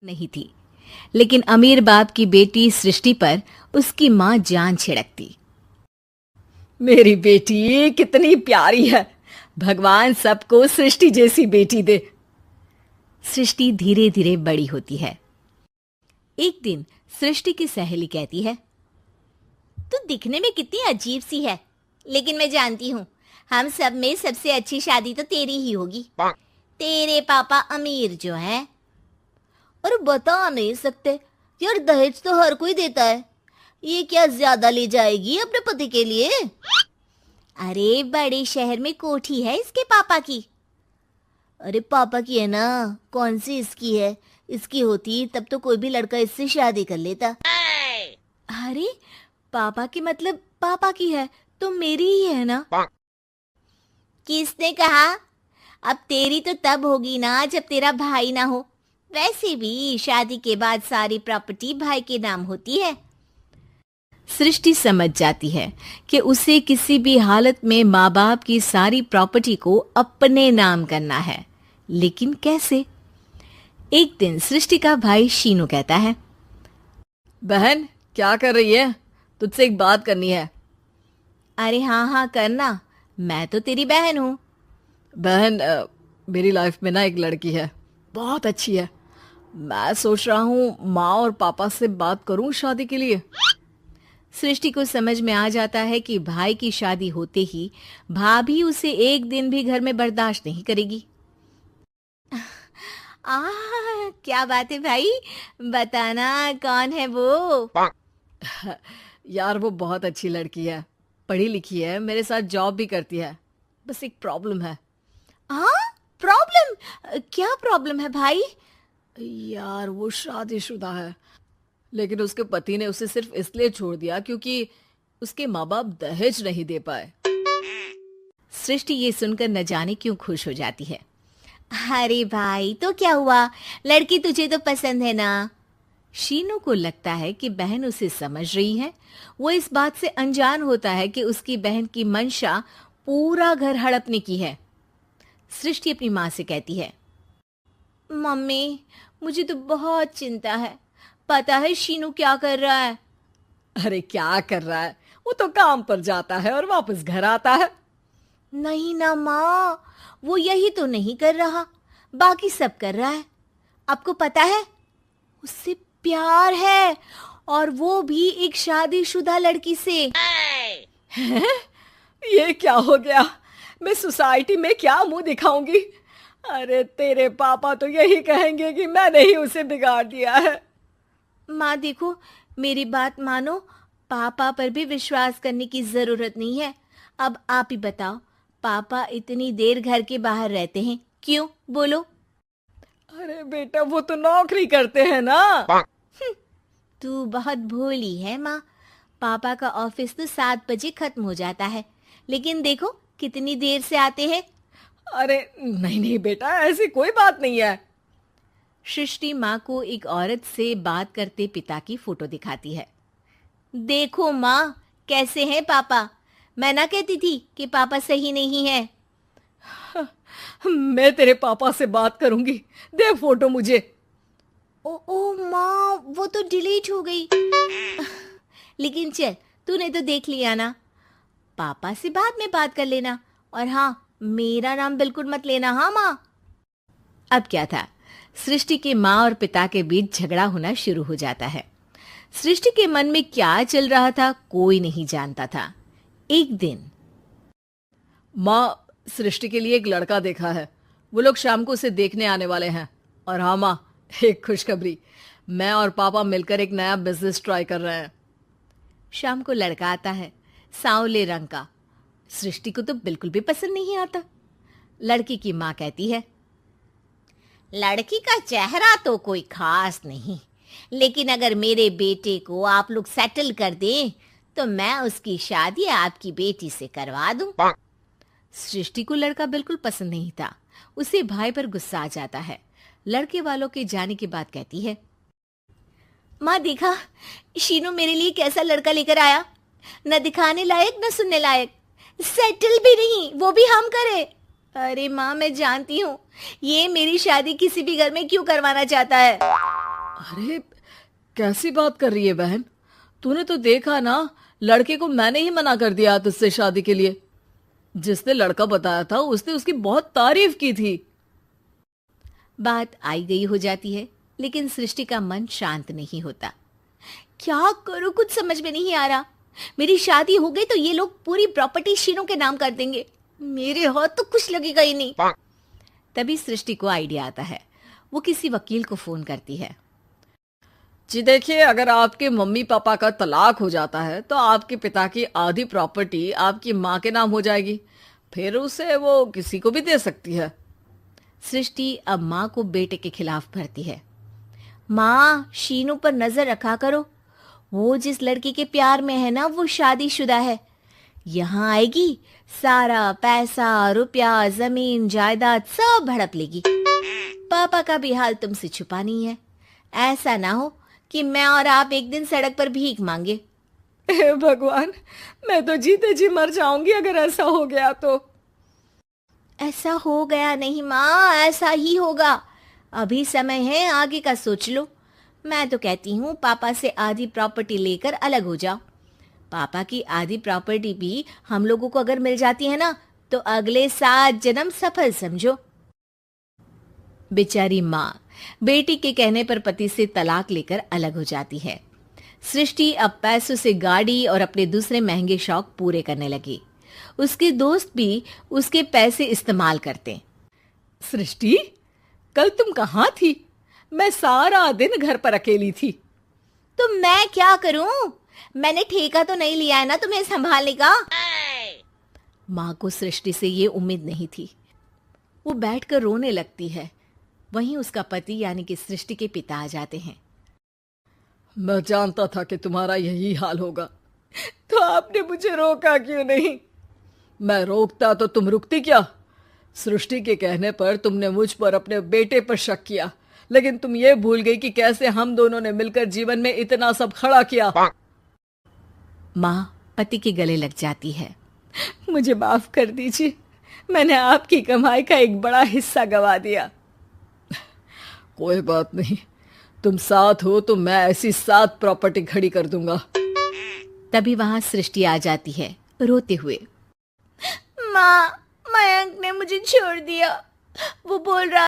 नहीं थी, लेकिन अमीर बाप की बेटी सृष्टि पर उसकी माँ जान छिड़कती। मेरी बेटी कितनी प्यारी है, भगवान सबको सृष्टि जैसी बेटी दे। सृष्टि धीरे धीरे बड़ी होती है। एक दिन सृष्टि की सहेली कहती है, तू दिखने में कितनी अजीब सी है, लेकिन मैं जानती हूँ हम सब में सबसे अच्छी शादी तो तेरी ही होगी। तेरे पापा अमीर जो हैं। और बता नहीं सकते यार, दहेज तो हर कोई देता है, ये क्या ज्यादा ले जाएगी अपने पति के लिए? अरे बड़े शहर में कोठी है इसके पापा की। अरे पापा की है ना, कौन सी इसकी है? इसकी होती तब तो कोई भी लड़का इससे शादी कर लेता। अरे पापा की मतलब पापा की है तो मेरी ही है ना? किसने कहा? अब तेरी तो तब होगी ना जब तेरा भाई ना हो। वैसे भी शादी के बाद सारी प्रॉपर्टी भाई के नाम होती है। सृष्टि समझ जाती है कि उसे किसी भी हालत में माँ बाप की सारी प्रॉपर्टी को अपने नाम करना है, लेकिन कैसे? एक दिन सृष्टि का भाई शीनू कहता है, बहन क्या कर रही है? तुझसे एक बात करनी है। अरे हाँ हाँ करना, मैं तो तेरी बहन हूँ। बहन मेरी लाइफ में ना एक लड़की है, बहुत अच्छी है। मैं सोच रहा हूँ माँ और पापा से बात करूँ शादी के लिए। सृष्टि को समझ में आ जाता है कि भाई की शादी होते ही भाभी उसे एक दिन भी घर में बर्दाश्त नहीं करेगी। क्या बात है भाई, बताना कौन है वो? यार वो बहुत अच्छी लड़की है, पढ़ी लिखी है, मेरे साथ जॉब भी करती है। बस एक प्रॉब्लम है। हाँ प्रॉब्लम? क्या प्रॉब्लम है भाई? यार वो शादीशुदा है, लेकिन उसके पति ने उसे सिर्फ इसलिए छोड़ दिया क्योंकि उसके माँ बाप दहेज नहीं दे पाए। सृष्टि ये सुनकर न जाने क्यों खुश हो जाती है। अरे भाई तो क्या हुआ, लड़की तुझे तो पसंद है ना? शीनू को लगता है कि बहन उसे समझ रही है। वो इस बात से अनजान होता है कि उसकी बहन की मंशा पूरा घर हड़पने की है। सृष्टि अपनी माँ से कहती है, मम्मी मुझे तो बहुत चिंता है, पता है शीनू क्या कर रहा है? अरे क्या कर रहा है, वो तो काम पर जाता है और वापस घर आता है। नहीं ना माँ, वो यही तो नहीं कर रहा, बाकी सब कर रहा है। आपको पता है उससे प्यार है, और वो भी एक शादीशुदा लड़की से। ये क्या हो गया? मैं सोसाइटी में क्या मुंह दिखाऊंगी? अरे तेरे पापा तो यही कहेंगे कि मैंने ही उसे बिगाड़ दिया है। माँ देखो, मेरी बात मानो, पापा पर भी विश्वास करने की जरूरत नहीं है। अब आप ही बताओ, पापा इतनी देर घर के बाहर रहते हैं क्यों, बोलो? अरे बेटा वो तो नौकरी करते हैं ना। तू बहुत भोली है माँ। पापा का ऑफिस तो 7 बजे खत्म हो जाता है, लेकिन देखो कितनी देर से आते हैं। अरे नहीं नहीं बेटा, ऐसी कोई बात नहीं है। सृष्टि माँ को एक औरत से बात करते पिता की फोटो दिखाती है। देखो माँ कैसे हैं पापा, मैं ना कहती थी कि पापा सही नहीं है। मैं तेरे पापा से बात करूंगी, दे फोटो मुझे। ओ माँ, वो तो डिलीट हो गई। लेकिन चल, तूने तो देख लिया ना, पापा से बाद में बात कर लेना। और हाँ, मेरा नाम बिल्कुल मत लेना, हाँ माँ। अब क्या था, सृष्टि के माँ और पिता के बीच झगड़ा होना शुरू हो जाता है। सृष्टि के मन में क्या चल रहा था कोई नहीं जानता था। एक दिन, माँ सृष्टि के लिए एक लड़का देखा है, वो लोग शाम को उसे देखने आने वाले हैं। और हाँ माँ, एक खुशखबरी, मैं और पापा मिलकर एक नया बिजनेस ट्राई कर रहे हैं। शाम को लड़का आता है, सांवले रंग का। सृष्टि को तो बिल्कुल भी पसंद नहीं आता। लड़की की माँ कहती है, लड़की का चेहरा तो कोई खास नहीं, लेकिन अगर मेरे बेटे को आप लोग सेटल कर दें तो मैं उसकी शादी आपकी बेटी से करवा दूं। सृष्टि को लड़का बिल्कुल पसंद नहीं था। उसे भाई पर गुस्सा आ जाता है। लड़के वालों के जाने के बाद कहती है, माँ देखा शीनू मेरे लिए कैसा लड़का लेकर आया, न दिखाने लायक न सुनने लायक, सेटल भी नहीं, वो भी हम करे। अरे माँ, मैं जानती हूँ ये मेरी शादी किसी भी घर में क्यों करवाना चाहता है। अरे कैसी बात कर रही है बहन, तूने तो देखा ना, लड़के को मैंने ही मना कर दिया तुझसे शादी के लिए। जिसने लड़का बताया था उसने उसकी बहुत तारीफ की थी। बात आई गई हो जाती है, लेकिन सृष्टि का मन शांत नहीं होता। क्या करूं, कुछ समझ में नहीं आ रहा। मेरी शादी हो गई तो ये लोग पूरी प्रॉपर्टी शीनू के नाम कर देंगे, मेरे हाथ तो कुछ लगेगा ही नहीं। तभी सृष्टि को आइडिया आता है। वो किसी वकील को फोन करती है। जी देखिए, अगर आपके मम्मी पापा का तलाक हो जाता है तो आपके पिता की आधी प्रॉपर्टी आपकी माँ के नाम हो जाएगी, फिर उसे वो किसी को भी दे सकती है। सृष्टि अब माँ को बेटे के खिलाफ भरती है। माँ, शीनू पर नजर रखा करो, वो जिस लड़की के प्यार में है ना, वो शादीशुदा है। यहाँ आएगी, सारा पैसा, रुपया, जमीन, जायदाद सब हड़प लेगी। पापा का भी हाल तुमसे छुपा नहीं है। ऐसा ना हो कि मैं और आप एक दिन सड़क पर भीख मांगे। हे भगवान, मैं तो जीते जी मर जाऊंगी अगर ऐसा हो गया तो। ऐसा हो गया नहीं माँ, ऐसा ही होगा। अभी समय है, आगे का सोच लो। मैं तो कहती हूँ पापा से आधी प्रॉपर्टी लेकर अलग हो जाओ। पापा की आधी प्रॉपर्टी भी हम लोगों को अगर मिल जाती है ना, तो अगले 7 जन्म सफल समझो। बेचारी माँ बेटी के कहने पर पति से तलाक लेकर अलग हो जाती है। सृष्टि अब पैसों से गाड़ी और अपने दूसरे महंगे शौक पूरे करने लगी। उसके दोस्त भी उसके पैसे इस्तेमाल करते। सृष्टि, कल तुम कहाँ थी? मैं सारा दिन घर पर अकेली थी। तो मैं क्या करूं? मैंने ठेका तो नहीं लिया है ना तुम्हें संभालने का। माँ को सृष्टि से ये उम्मीद नहीं थी। वो बैठकर रोने लगती है। वहीं उसका पति यानी कि सृष्टि के पिता आ जाते हैं। मैं जानता था कि तुम्हारा यही हाल होगा, तो आपने मुझे रोका क्यों नहीं? मैं रोकता तो तुम रुकती क्या? सृष्टि के कहने पर तुमने मुझ पर अपने बेटे पर शक किया, लेकिन तुम ये भूल गई कि कैसे हम दोनों ने मिलकर जीवन में इतना सब खड़ा किया। माँ पति के गले लग जाती है। मुझे माफ कर दीजिए, मैंने आपकी कमाई का एक बड़ा हिस्सा गवा दिया। कोई बात नहीं, तुम साथ हो तो मैं ऐसी 7 प्रॉपर्टी खड़ी कर दूंगा। तभी वहां सृष्टि आ जाती है रोते हुए। माँ, मयंक ने मुझे छोड़ दिया। वो बोल रहा